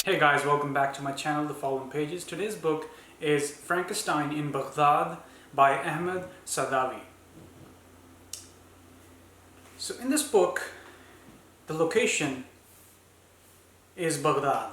Hey guys, welcome back to my channel, The Following Pages. Today's book is Frankenstein in Baghdad by Ahmed Saadawi. So in this book, the location is Baghdad.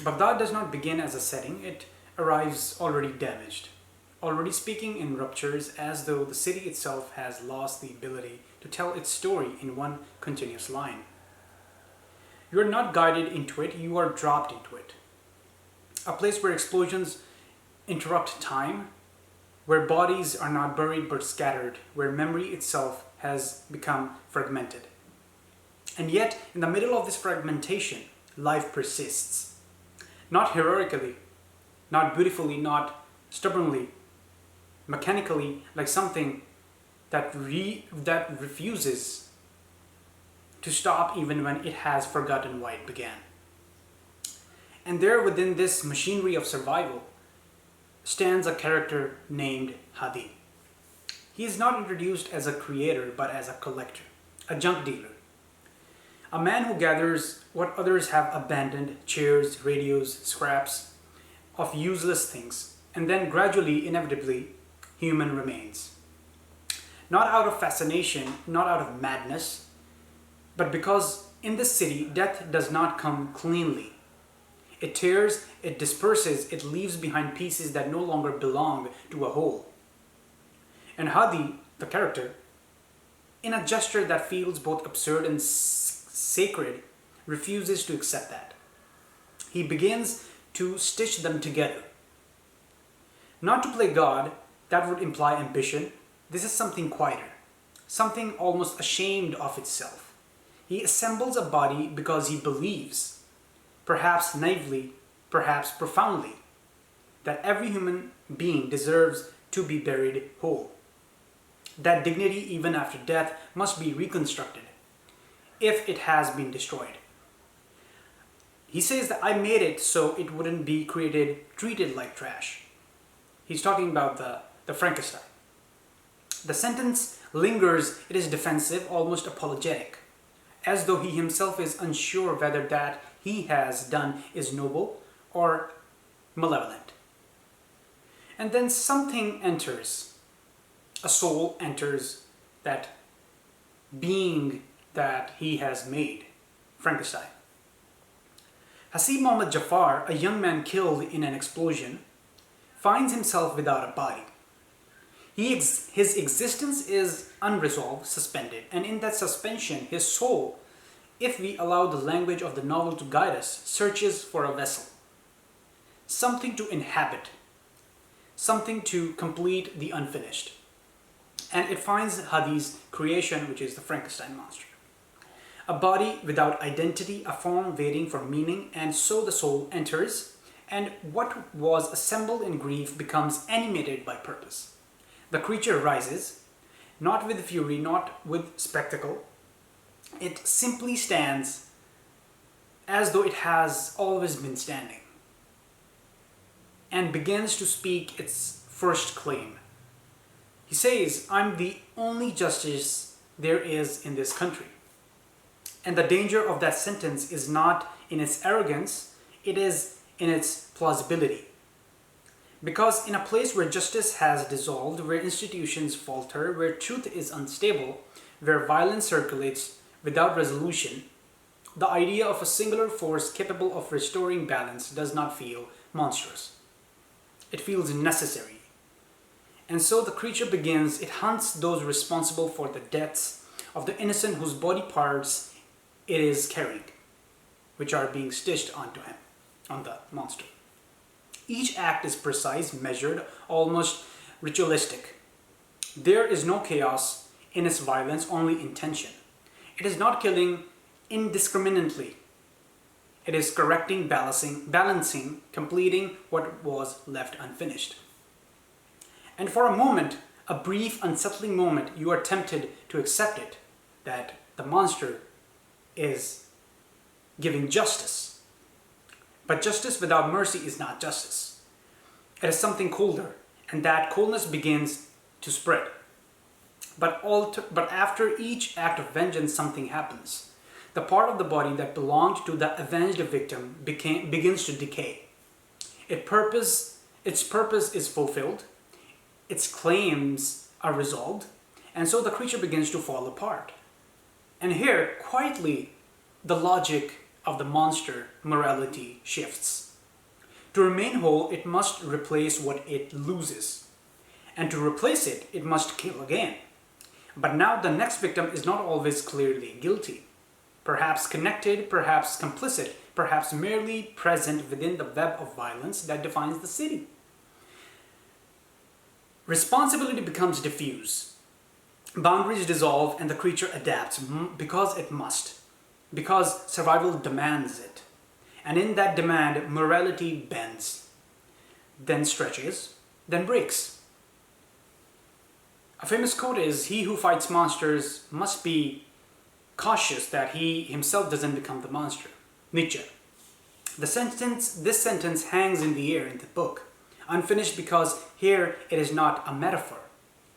Baghdad does not begin as a setting, it arrives already damaged, already speaking in ruptures as though the city itself has lost the ability to tell its story in one continuous line. You are not guided into it, you are dropped into it. A place where explosions interrupt time, where bodies are not buried but scattered, where memory itself has become fragmented. And yet, in the middle of this fragmentation, life persists. Not heroically, not beautifully, not stubbornly, mechanically, like something that refuses to stop even when it has forgotten why it began. And there within this machinery of survival stands a character named Hadi. He is not introduced as a creator but as a collector, a junk dealer. A man who gathers what others have abandoned, chairs, radios, scraps of useless things, and then gradually, inevitably, human remains. Not out of fascination, not out of madness, but because in this city, death does not come cleanly. It tears, it disperses, it leaves behind pieces that no longer belong to a whole. And Hadi, the character, in a gesture that feels both absurd and sacred, refuses to accept that. He begins to stitch them together. Not to play God, that would imply ambition. This is something quieter, something almost ashamed of itself. He assembles a body because he believes, perhaps naively, perhaps profoundly, that every human being deserves to be buried whole. That dignity, even after death, must be reconstructed if it has been destroyed. He says that I made it so it wouldn't be treated like trash. He's talking about the Frankenstein. The sentence lingers, it is defensive, almost apologetic, as though he himself is unsure whether that he has done is noble or malevolent. And then something enters, a soul enters that being that he has made, Frankenstein. Hasib Mohammed Jafar, a young man killed in an explosion, finds himself without a body. His existence is unresolved, suspended, and in that suspension, his soul, if we allow the language of the novel to guide us, searches for a vessel, something to inhabit, something to complete the unfinished. And it finds Hadi's creation, which is the Frankenstein monster. A body without identity, a form waiting for meaning, and so the soul enters, and what was assembled in grief becomes animated by purpose. The creature rises, not with fury, not with spectacle. It simply stands as though it has always been standing and begins to speak its first claim. He says, I'm the only justice there is in this country. And the danger of that sentence is not in its arrogance, it is in its plausibility. Because in a place where justice has dissolved, where institutions falter, where truth is unstable, where violence circulates without resolution, the idea of a singular force capable of restoring balance does not feel monstrous. It feels necessary. And so the creature begins, it hunts those responsible for the deaths of the innocent whose body parts it is carrying, which are being stitched onto him, on the monster. Each act is precise, measured, almost ritualistic. There is no chaos in its violence, only intention. It is not killing indiscriminately. It is correcting, balancing, completing what was left unfinished. And for a moment, a brief, unsettling moment, you are tempted to accept it, that the monster is giving justice. But justice without mercy is not justice. It is something colder, and that coldness begins to spread. But after each act of vengeance, something happens. The part of the body that belonged to the avenged victim begins to decay. Its purpose is fulfilled, its claims are resolved, and so the creature begins to fall apart. And here, quietly, the logic of the monster morality shifts. To remain whole, it must replace what it loses. And to replace it, it must kill again. But now the next victim is not always clearly guilty. Perhaps connected, perhaps complicit, perhaps merely present within the web of violence that defines the city. Responsibility becomes diffuse. Boundaries dissolve and the creature adapts because it must, because survival demands it. And in that demand, morality bends, then stretches, then breaks. A famous quote is, "He who fights monsters must be cautious that he himself doesn't become the monster." Nietzsche. This sentence hangs in the air in the book, unfinished because here it is not a metaphor.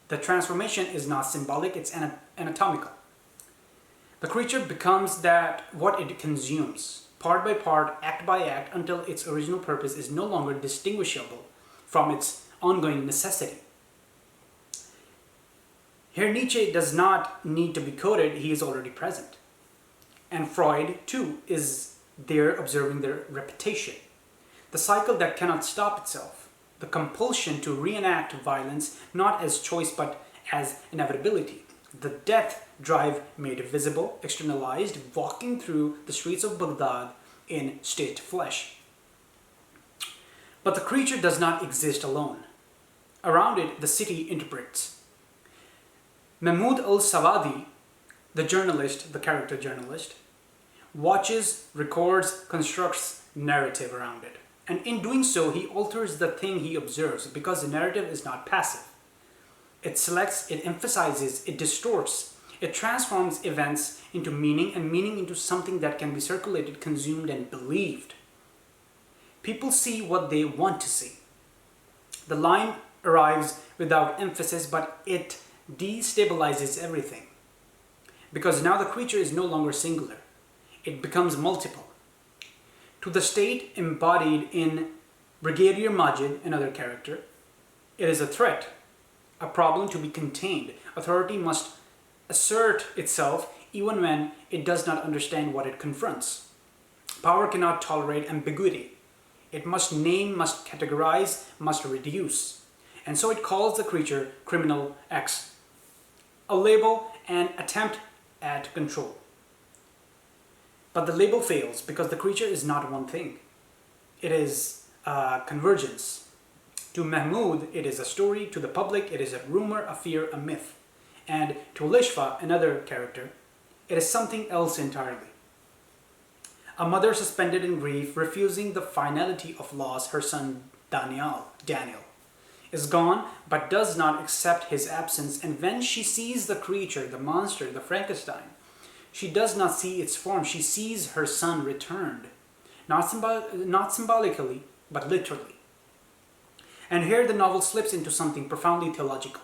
The transformation is not symbolic, it's anatomical. The creature becomes what it consumes, part by part, act by act, until its original purpose is no longer distinguishable from its ongoing necessity. Here Nietzsche does not need to be coded, he is already present. And Freud, too, is there observing their repetition. The cycle that cannot stop itself. The compulsion to reenact violence not as choice but as inevitability. The death drive made visible, externalized, walking through the streets of Baghdad in stitched flesh. But the creature does not exist alone. Around it, the city interprets. Mahmoud al-Saadawi, the journalist, the character journalist, watches, records, constructs narrative around it. And in doing so, he alters the thing he observes because the narrative is not passive. It selects, it emphasizes, it distorts, it transforms events into meaning and meaning into something that can be circulated, consumed, and believed. People see what they want to see. The line arrives without emphasis, but it destabilizes everything. Because now the creature is no longer singular. It becomes multiple. To the state embodied in Brigadier Majid, another character, it is a threat, a problem to be contained. Authority must assert itself even when it does not understand what it confronts. Power cannot tolerate ambiguity. It must name, must categorize, must reduce. And so it calls the creature Criminal X, a label, an attempt at control. But the label fails because the creature is not one thing. It is a convergence. To Mahmoud, it is a story. To the public, it is a rumor, a fear, a myth. And to Lishfa, another character, it is something else entirely. A mother suspended in grief, refusing the finality of loss, her son Daniel, is gone, but does not accept his absence. And when she sees the creature, the monster, the Frankenstein, she does not see its form. She sees her son returned, not symbolically, but literally. And here the novel slips into something profoundly theological.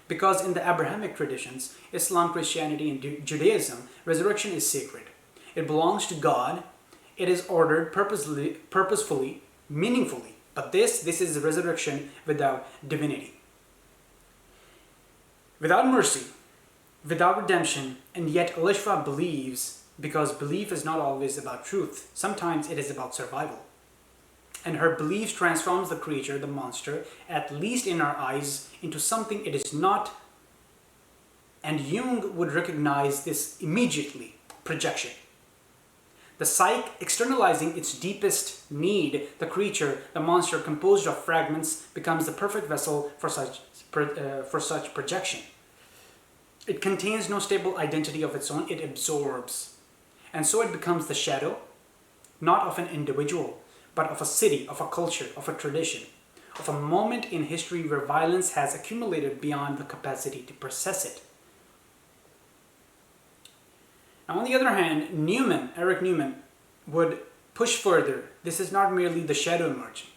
Because in the Abrahamic traditions, Islam, Christianity, and Judaism, resurrection is sacred. It belongs to God. It is ordered purposefully, meaningfully. But this is resurrection without divinity. Without mercy, without redemption, and yet Lishfa believes, because belief is not always about truth. Sometimes it is about survival. And her belief transforms the creature, the monster, at least in our eyes, into something it is not. And Jung would recognize this immediately, projection. The psyche externalizing its deepest need, the creature, the monster composed of fragments, becomes the perfect vessel for such projection. It contains no stable identity of its own, it absorbs. And so it becomes the shadow, not of an individual, but of a city, of a culture, of a tradition, of a moment in history where violence has accumulated beyond the capacity to process it. Now, on the other hand, Eric Newman, would push further. This is not merely the shadow emerging.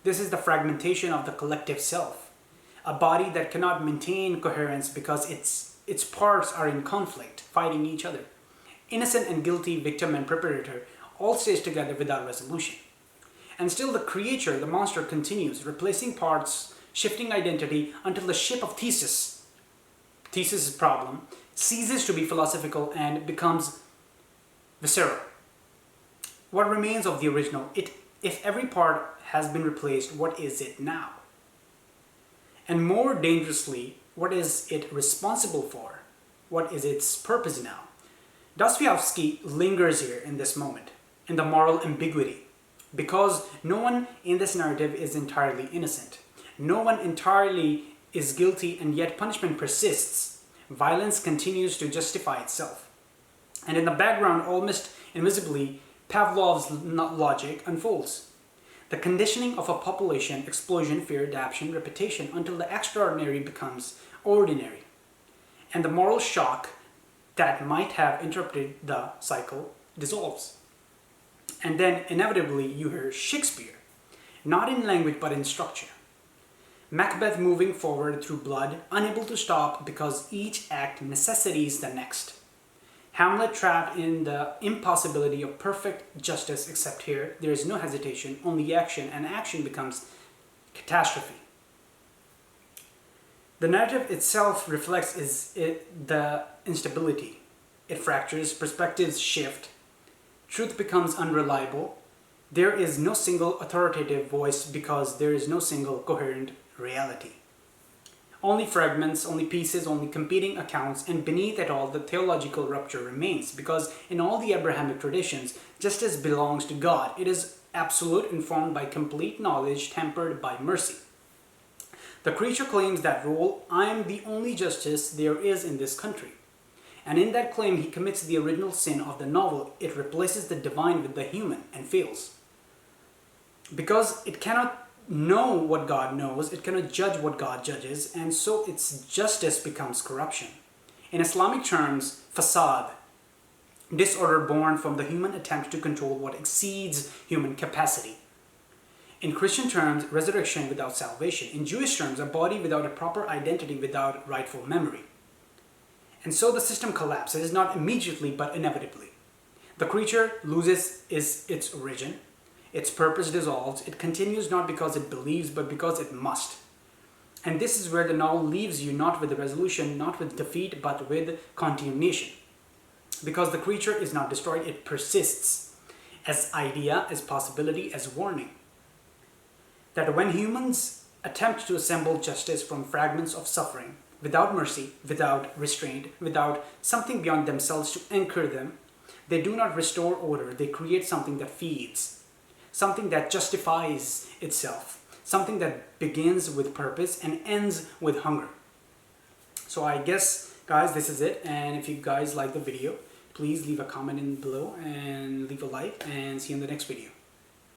This is the fragmentation of the collective self, a body that cannot maintain coherence because its parts are in conflict, fighting each other. Innocent and guilty, victim and perpetrator all stays together without resolution. And still the creature, the monster, continues, replacing parts, shifting identity until the ship of Theseus' problem, ceases to be philosophical and becomes visceral. What remains of the original? If every part has been replaced, what is it now? And more dangerously, what is it responsible for? What is its purpose now? Dostoevsky lingers here in this moment, in the moral ambiguity, because no one in this narrative is entirely innocent. No one entirely is guilty, and yet punishment persists. Violence continues to justify itself. And in the background, almost invisibly, Pavlov's logic unfolds. The conditioning of a population, explosion, fear, adaptation, repetition, until the extraordinary becomes ordinary. And the moral shock that might have interrupted the cycle dissolves. And then inevitably you hear Shakespeare, not in language but in structure. Macbeth moving forward through blood, unable to stop because each act necessitates the next. Hamlet trapped in the impossibility of perfect justice, except here there is no hesitation, only action, and action becomes catastrophe. The narrative itself reflects the instability. It fractures, perspectives shift, truth becomes unreliable. There is no single authoritative voice because there is no single coherent reality. Only fragments, only pieces, only competing accounts, and beneath it all the theological rupture remains, because in all the Abrahamic traditions, justice belongs to God. It is absolute, informed by complete knowledge, tempered by mercy. The creature claims that role: I am the only justice there is in this country. And in that claim he commits the original sin of the novel. It replaces the divine with the human and fails. Because it cannot know what God knows, it cannot judge what God judges, and so its justice becomes corruption. In Islamic terms, fasad, disorder born from the human attempt to control what exceeds human capacity. In Christian terms, resurrection without salvation. In Jewish terms, a body without a proper identity, without rightful memory. And so the system collapses, not immediately but inevitably. The creature loses its origin. Its purpose dissolves. It continues not because it believes, but because it must. And this is where the novel leaves you, not with the resolution, not with defeat, but with continuation. Because the creature is not destroyed, it persists as idea, as possibility, as warning. That when humans attempt to assemble justice from fragments of suffering, without mercy, without restraint, without something beyond themselves to anchor them, they do not restore order, they create something that feeds. Something that justifies itself, something that begins with purpose and ends with hunger. So I guess, guys, this is it. And if you guys like the video, please leave a comment in below and leave a like, and see you in the next video.